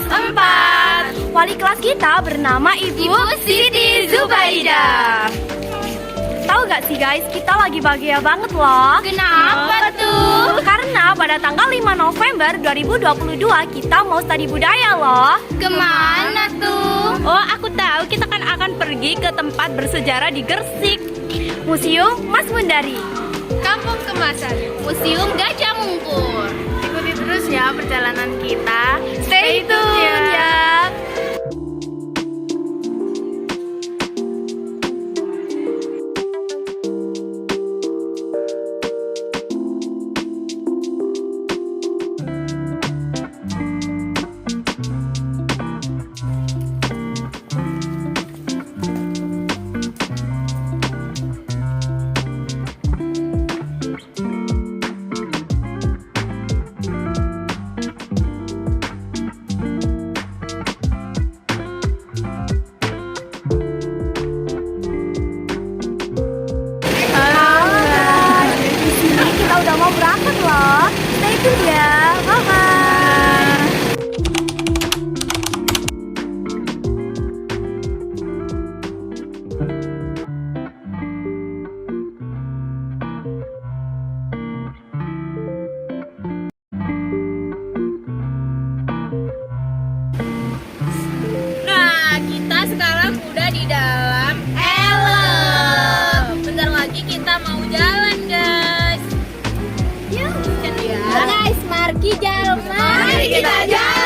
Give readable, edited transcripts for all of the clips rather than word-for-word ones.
4. Wali kelas kita bernama Ibu Siti Zubaida. Tahu gak sih guys, kita lagi bahagia banget loh. Kenapa tuh? Karena pada tanggal 5 November 2022 kita mau studi budaya loh. Kemana tuh? Oh, aku tahu, kita kan akan pergi ke tempat bersejarah di Gresik. Museum Mas Mundari. Kampung Kemasan, Museum Gajah Mungkur. Ikuti terus ya perjalanan kita. Stay tune ya. Kita udah mau berangkat loh. Stay tune ya. Bye-bye. Nah, kita sekarang udah di dalam helm. Bentar lagi kita mau jalan, guys. Yuk, ya. Guys, mari jalan. Mari kita jalan.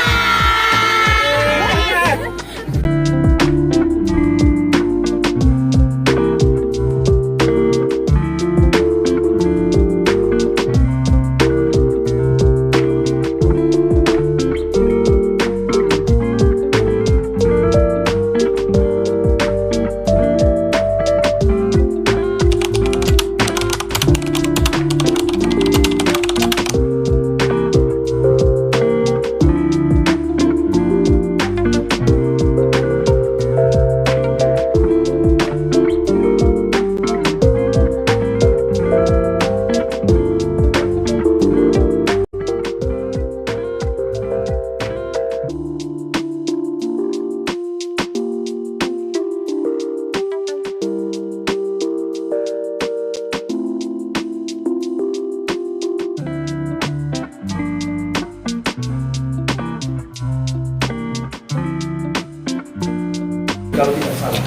Kalau tidak salah,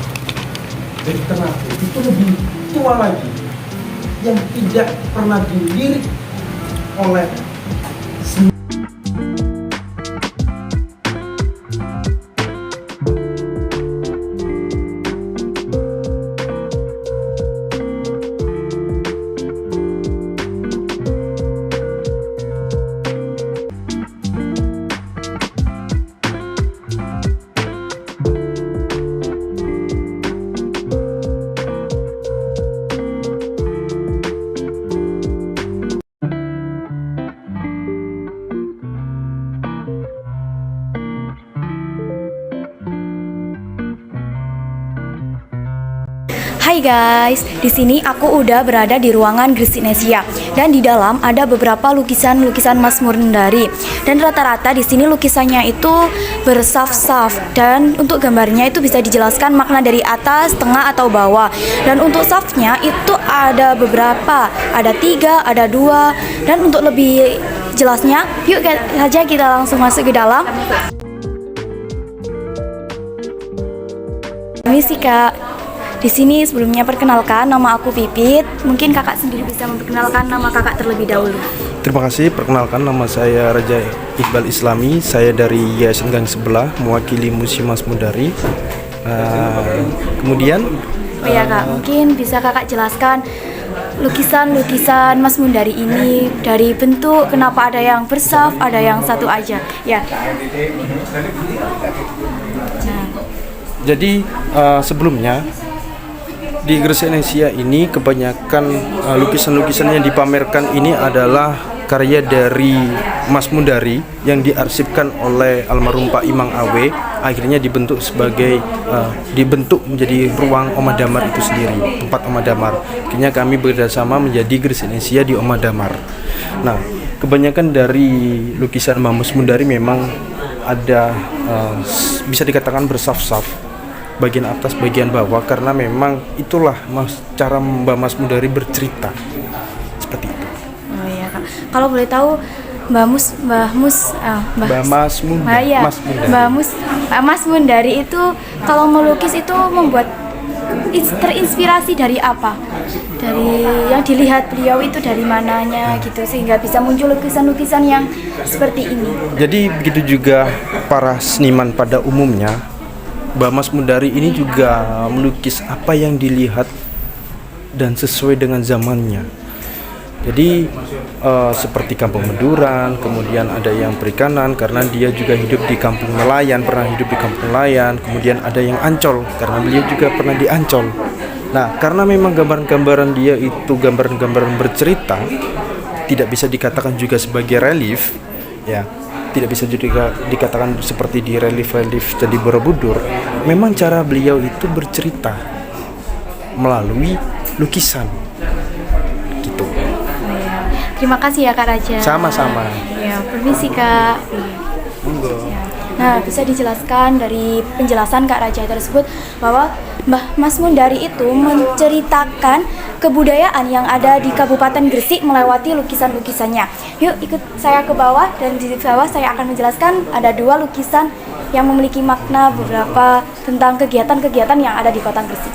dari Ternate itu lebih tua lagi, yang tidak pernah dilirik oleh Hai guys, di sini aku udah berada di ruangan Gresinesia dan di dalam ada beberapa lukisan-lukisan Mas Mundari. Dan rata-rata di sini lukisannya itu bersaf-saf dan untuk gambarnya itu bisa dijelaskan makna dari atas, tengah atau bawah. Dan untuk safnya itu ada beberapa, ada 3, ada 2. Dan untuk lebih jelasnya, yuk saja kita langsung masuk ke dalam. Misi Kak. Di sini sebelumnya perkenalkan, nama aku Pipit. Mungkin kakak sendiri bisa memperkenalkan nama kakak terlebih dahulu. Terima kasih, perkenalkan nama saya Raja Iqbal Islami. Saya dari Yayasan Gang Sebelah, mewakili Museum Mas Mundari. Kemudian Oh ya kak, mungkin bisa kakak jelaskan lukisan-lukisan Mas Mundari ini dari bentuk, kenapa ada yang bersaf, ada yang satu aja. Ya. jadi sebelumnya di Gresinesia ini kebanyakan lukisan-lukisan yang dipamerkan ini adalah karya dari Mas Mundari yang diarsipkan oleh almarhum Pak Imang Awe. Akhirnya dibentuk menjadi ruang Oma Damar itu sendiri, tempat Oma Damar. Akhirnya kami bekerjasama menjadi Gresinesia di Oma Damar. Nah, kebanyakan dari lukisan Mas Mundari memang ada bisa dikatakan bersaf-saf, bagian atas bagian bawah, karena memang itulah cara Mbak Mas Mundari bercerita seperti itu. Oh iya Kak. Kalau boleh tahu Mbak Mas Mundari itu kalau melukis itu membuat terinspirasi dari apa? Dari yang dilihat beliau itu dari mananya gitu sehingga bisa muncul lukisan-lukisan yang seperti ini. Jadi begitu juga para seniman pada umumnya, Mbak Mas Mundari ini juga melukis apa yang dilihat dan sesuai dengan zamannya. Jadi seperti kampung Menduran, kemudian ada yang perikanan karena dia juga hidup di kampung nelayan, pernah hidup di kampung nelayan. Kemudian ada yang Ancol karena beliau juga pernah di Ancol. Nah, karena memang gambaran-gambaran dia itu gambaran-gambaran bercerita, tidak bisa dikatakan juga sebagai relief, ya, tidak bisa juga dikatakan seperti di relief-relief Candi Borobudur. Memang cara beliau itu bercerita melalui lukisan. Gitu. Terima kasih ya Kak Raja. Sama-sama. Ya, permisi Kak. Monggo. Nah, bisa dijelaskan dari penjelasan Kak Raja tersebut bahwa Mbah Mas Mundari itu menceritakan kebudayaan yang ada di Kabupaten Gresik melewati lukisan-lukisannya. Yuk ikut saya ke bawah, dan di bawah saya akan menjelaskan ada 2 lukisan yang memiliki makna beberapa tentang kegiatan-kegiatan yang ada di Kota Gresik.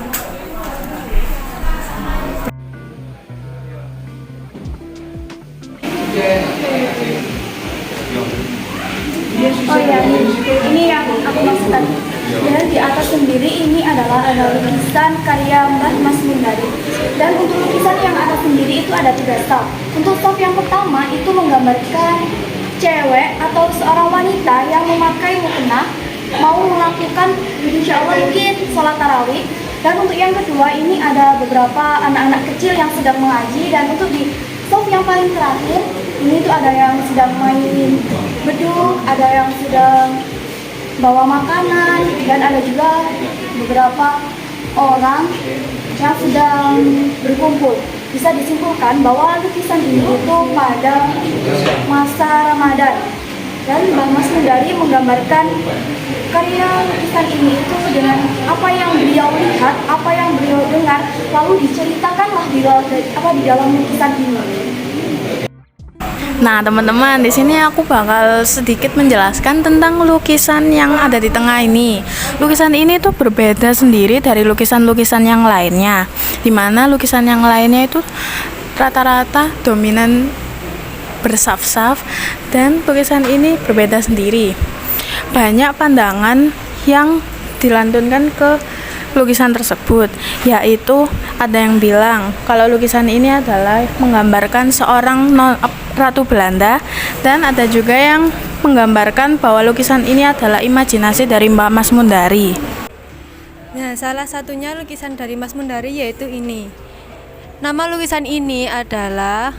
Oh ya, ini yang aku maksudkan. Dan di atas sendiri ini adalah lukisan karya Mbah Mas Mundari. Dan untuk lukisan yang atas sendiri itu ada 3 staf. Untuk staf yang pertama itu menggambarkan cewek atau seorang wanita yang memakai mukena mau melakukan insya Allah mungkin sholat tarawih. Dan untuk yang kedua ini ada beberapa anak-anak kecil yang sedang mengaji. Dan untuk di staf yang paling terakhir ini tuh ada yang sedang main beduk, ada yang sedang bawa makanan, dan ada juga beberapa orang yang sedang berkumpul. Bisa disimpulkan bahwa lukisan ini itu pada masa Ramadan. Dan Mbah Mas Mundari menggambarkan karya lukisan ini itu dengan apa yang beliau lihat, apa yang beliau dengar, lalu diceritakanlah di dalam lukisan ini. Nah, teman-teman, di sini aku bakal sedikit menjelaskan tentang lukisan yang ada di tengah ini. Lukisan ini tuh berbeda sendiri dari lukisan-lukisan yang lainnya, dimana lukisan yang lainnya itu rata-rata dominan bersaf-saf, dan lukisan ini berbeda sendiri. Banyak pandangan yang dilantunkan ke lukisan tersebut, yaitu ada yang bilang kalau lukisan ini adalah menggambarkan seorang Ratu Belanda, dan ada juga yang menggambarkan bahwa lukisan ini adalah imajinasi dari Mbak Mas Mundari. Nah, salah satunya lukisan dari Mas Mundari yaitu ini. Nama lukisan ini adalah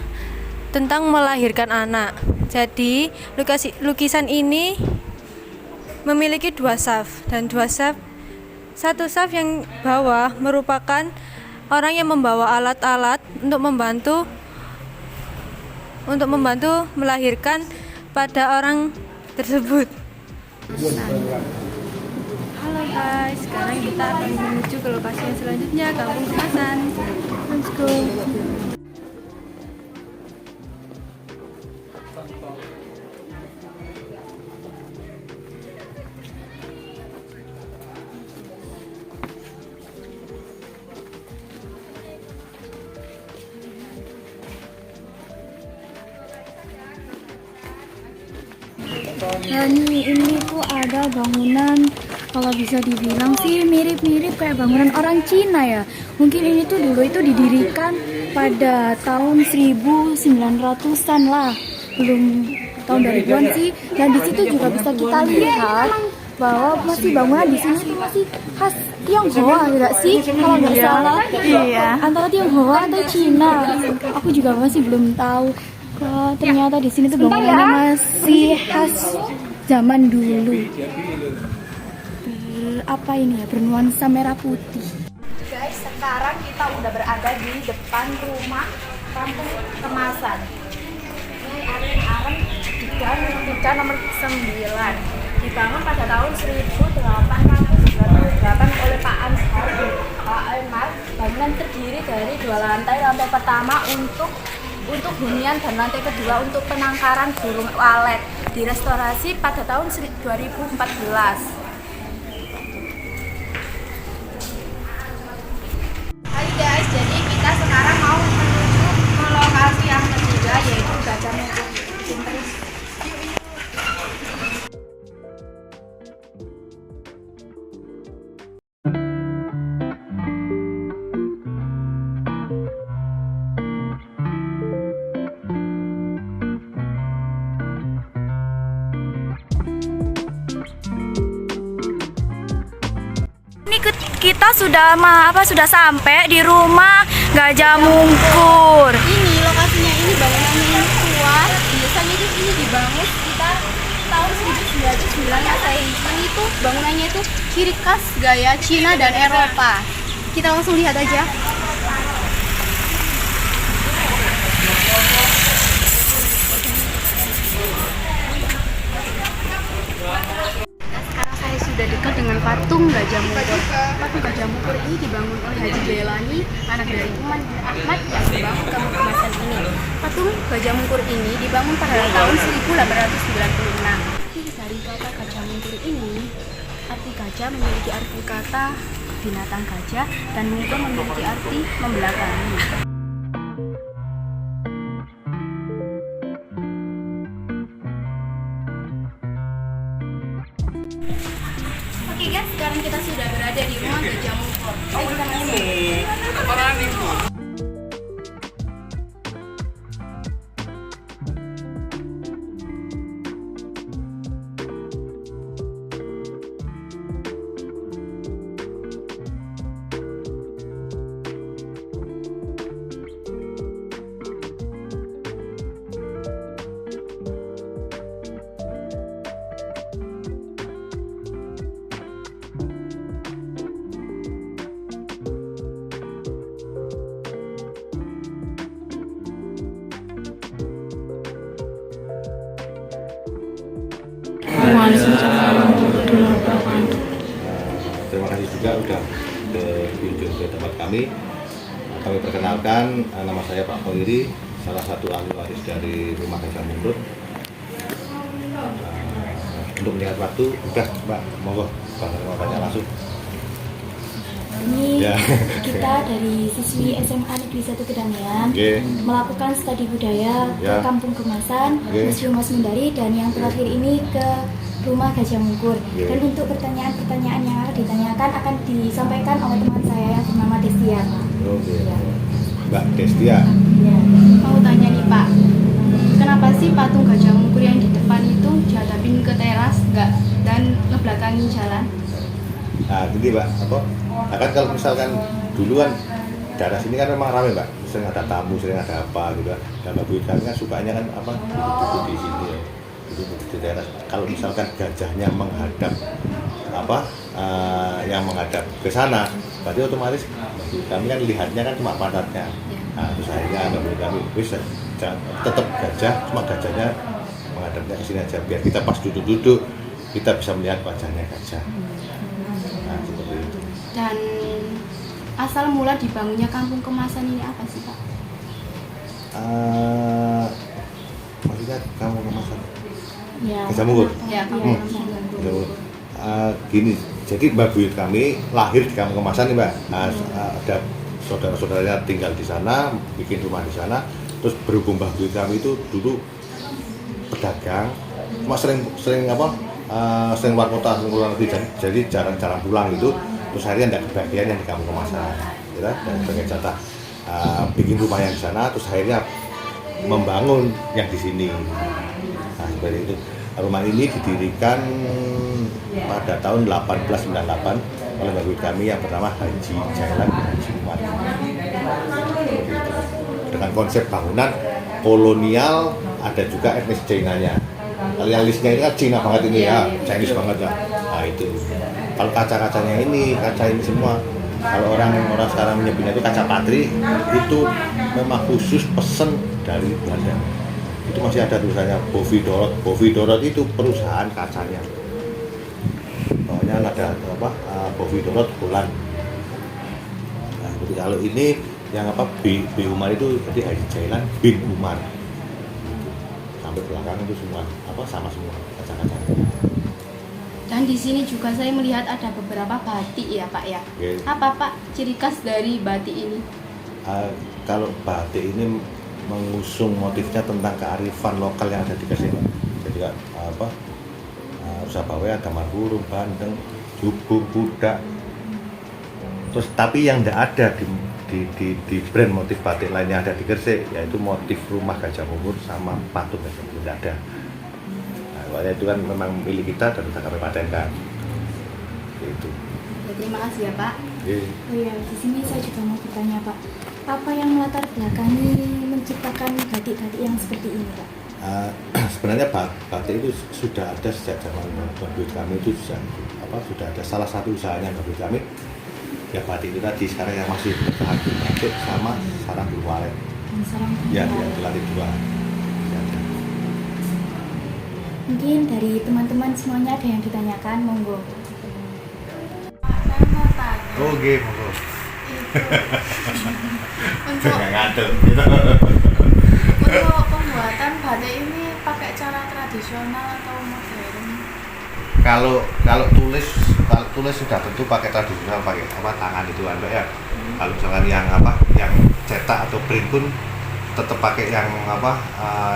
tentang melahirkan anak. Jadi, lukisan ini memiliki 2 saf, dan 2 saf, satu saf yang bawah merupakan orang yang membawa alat-alat untuk membantu melahirkan pada orang tersebut. Halo guys, sekarang kita akan menuju ke lokasi yang selanjutnya, Kampung Kemasan. Let's go. Dan ini tuh ada bangunan, kalau bisa dibilang sih mirip-mirip kayak bangunan orang Cina ya. Mungkin ini tuh dulu itu didirikan pada tahun 1900-an lah, belum tahun 2000-an sih. Dan di situ juga bisa kita lihat bahwa masih bangunan di sini tuh masih khas Tionghoa, enggak sih? Kalau nggak salah, Iya. antara Tionghoa atau Cina. Aku juga masih belum tahu. Ternyata di sini tuh bangunannya masih khas zaman dulu. Apa ini ya, bernuansa merah putih. Guys, sekarang kita udah berada di depan rumah Kampung Kemasan. Ini arem-arem di gang nomor 9. dibangun pada tahun 1898 oleh Pak Anmar. Bangunan terdiri dari 2 lantai. Lantai pertama untuk hunian dan lantai kedua untuk penangkaran burung walet. Direstorasi pada tahun 2014. Hai guys, jadi kita sekarang mau menuju ke lokasi yang ketiga, yaitu Gajah Mungkur. Ini kita sudah sampai di rumah Gajah Mungkur. Ini lokasinya, ini bangunannya ini tua. Biasanya itu ini dibangun sekitar tahun 1909 Masehi. Ini tuh bangunannya itu ciri khas gaya Cina dan Eropa. Kita langsung lihat aja. Sekarang saya sudah dekat dengan patung Gajah Mungkur. Patung Gajah Mungkur ini dibangun oleh Haji Jailani, anak dari Tuman Ahmad yang dibangun Kampung Kemasan ini. Patung Gajah Mungkur ini dibangun pada tahun 1896. Dari kata Gajah Mungkur ini, arti gajah memiliki arti kata binatang gajah dan mungkur memiliki arti membelakangi. Oke guys, sekarang kita sudah berada di rumah Gajah Mungkur. Ayo kita masuk. Terima kasih juga sudah berkunjung ke tempat kami. Kami perkenalkan, nama saya Pak Khoiri, salah satu ahli waris dari Rumah Gajah Mungkur. Untuk melihat waktu, udah Mbak, monggo tanya langsung. Ini Ya. kita dari siswi SMA Negeri 1 Kedamian Oke. melakukan studi budaya Ya. ke Kampung Kemasan, Oke. Museum Mas Mundari, dan yang terakhir ini ke Rumah Gajah Mungkur. Oke. Dan untuk pertanyaan-pertanyaan yang akan ditanyakan akan disampaikan oleh teman saya yang bernama Destia. Oke. Ya. Mbak Destia. Ya. Mau tanya nih Pak, kenapa sih patung Gajah Mungkur yang di depan itu dihadapin ke teras dan ngebelakangi jalan? Nah, gini Mbak, apa? Nah, kan kalau misalkan dulu kan daerah sini kan memang ramai Mbak, sering ada tamu, sering ada apa gitu kan. Dan Mbak Buyut kami kan sukanya kan apa, duduk di sini ya, duduk di daerah. Kalau misalkan gajahnya menghadap apa, yang menghadap ke sana, berarti otomatis Mbak Buyut kami kan lihatnya kan cuma pantatnya. Nah, terus akhirnya Mbak Buyut kami bisa tetap gajah, cuma gajahnya menghadapnya ke sini aja, biar kita pas duduk-duduk kita bisa melihat wajahnya gajah. Nah, seperti itu. Dan asal mula dibangunnya Kampung Kemasan ini apa sih Pak? Maksudnya kamu kemasan Ya. Gajah Mungkur? Ya, Hmm. Gajah Mungkur. Gini, jadi Mbak Buyut kami lahir di Kampung Kemasan nih Mbak. Ada saudara-saudaranya tinggal di sana, bikin rumah di sana. Terus berhubung Mbak Buyut kami itu dulu pedagang, cuma sering apa? Sering luar kota, sering luar negeri, jadi jarang-jarang pulang gitu. Terus akhirnya tidak kebagian yang di Kampung Kemasan, ya, dan sebagai jatah bikin rumah yang di sana. Terus akhirnya membangun yang di sini. Nah, seperti itu. Rumah ini didirikan pada tahun 1898 oleh Mbak Buyut kami yang bernama Haji Jailani Haji Umar. Dengan konsep bangunan kolonial, ada juga etnis Cina-nya. Kalau yang listnya ini kan Cina banget ini ya, Chinese banget ya. Nah itu. Kalau kaca-kacanya ini, kaca ini semua. Kalau orang sekarang menyebutnya itu kaca patri, itu memang khusus pesen dari Belanda. Itu masih ada tulisannya Bovi Dorot. Bovi Dorot itu perusahaan kacanya. bawahnya ada apa Bovi Dorot Golan. Nah, jadi kalau ini yang apa B Umar itu jadi Haji Jailan bin Umar. Sampai belakang itu semua apa sama semua kaca-kacanya. Dan di sini juga saya melihat ada beberapa batik ya Pak ya. Oke. Apa Pak ciri khas dari batik ini? Kalau batik ini mengusung motifnya tentang kearifan lokal yang ada di Gresik. Jadi apa Rusabawe ada Marburung, Bandeng, Jubung, Budak. Terus tapi yang tidak ada di brand motif batik lain yang ada di Gresik yaitu motif rumah Gajah Mungkur sama patung Gajah Mungkur tidak ada. Nah, soalnya itu kan memang milik kita dan kita kabupaten kan. Itu. Ya, terima kasih ya Pak. Oh iya, di sini saya juga mau bertanya Pak, apa yang melatar belakangi menciptakan batik-batik yang seperti ini Pak? Sebenarnya batik itu sudah ada sejak zaman Mbah Buyut kami itu sudah ada salah satu usahanya Mbah Buyut kami ya batik itu tadi sekarang yang masih bertahan di batik sama sarang burung walet ya dilatih dua ya, ada. Mungkin dari teman-teman semuanya ada yang ditanyakan, monggo. Oke monggo Untuk nggak ngantuk untuk pembuatan batik ini pakai cara tradisional atau modern? kalau tulis sudah tentu pakai tradisional, pakai apa tangan itu kan Mbak ya. Kalau misalkan yang cetak atau print pun tetap pakai yang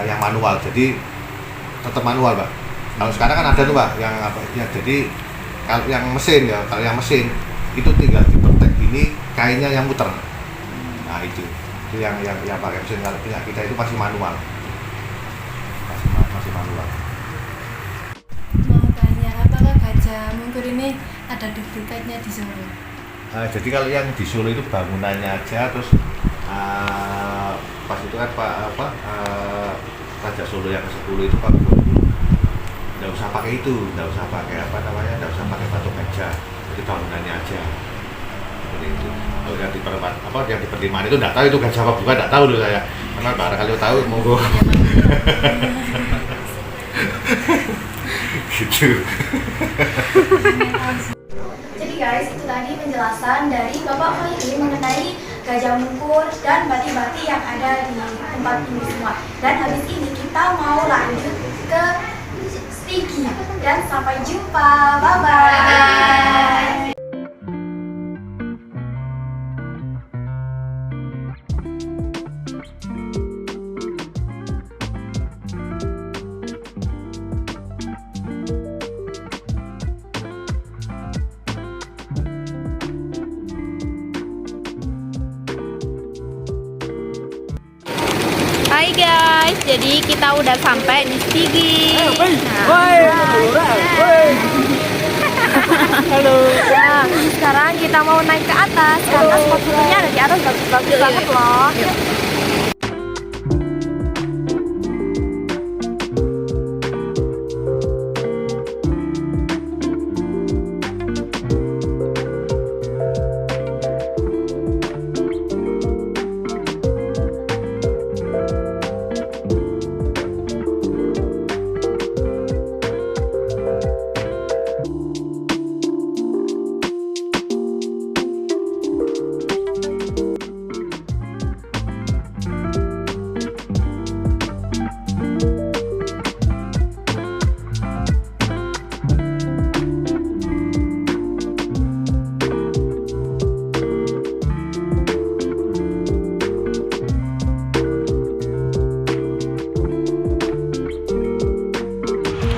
yang manual, jadi tetap manual Mbak. Kalau sekarang kan ada tuh Mbak yang ya jadi kalau yang mesin itu tinggal dipetek ini kainnya yang muter. Nah itu yang pakai mesin. Kalau punya kita itu masih manual, masih manual. Mau tanya, apakah Gajah Mungkur ini ada duplikatnya di Solo? Jadi kalau yang di Solo itu bangunannya aja, terus pas itu kan Raja Solo yang ke-10 itu Pak nggak usah pakai itu, nggak usah pakai nggak usah pakai batu gajah, jadi bangunannya aja. Seperti itu. Kalau yang di perlimaan itu nggak tahu itu gajah apa bukan, nggak tahu dulu saya. Karena barangkali tahu monggo. Gitu. Jadi guys, itu tadi penjelasan dari Bapak Khairi mengenai Gajah Mungkur dan batik-batik yang ada di tempat ini semua. Dan habis ini kita mau lanjut ke Stigi. Dan sampai jumpa, bye-bye. Hai guys, jadi kita udah sampai di Stigi. Halo. Nah, sekarang kita mau naik ke atas karena spot fotonya ada di atas bagus-bagus banget loh.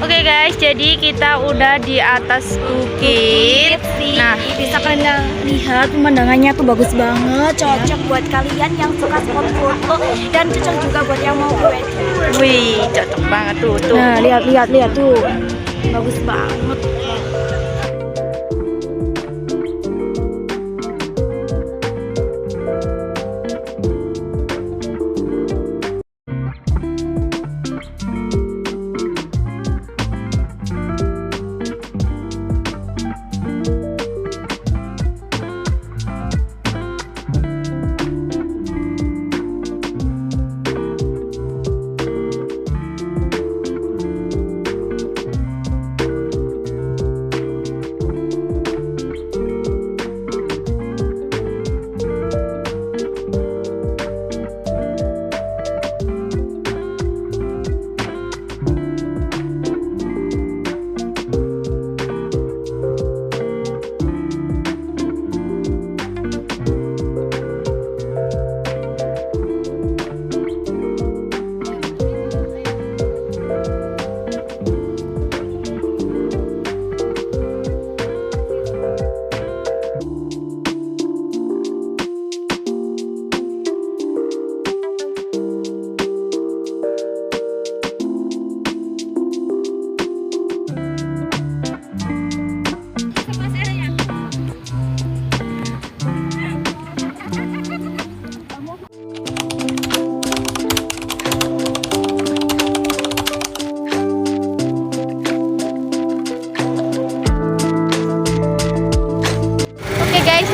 Oke guys, jadi kita udah di atas bukit. Nah, bisa kalian lihat pemandangannya tuh bagus banget, cocok buat kalian yang suka spot foto dan cocok juga buat yang mau wedding. Wih, cocok banget tuh. Nah, lihat tuh. Bagus banget.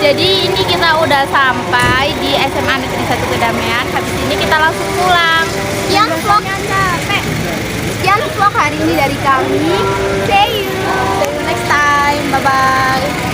Jadi ini kita udah sampai di SMA Negeri 1 Kedamaian. Habis ini kita langsung pulang. Sekian vlog capek. Sekian vlog hari ini dari kami. See you next time. Bye bye.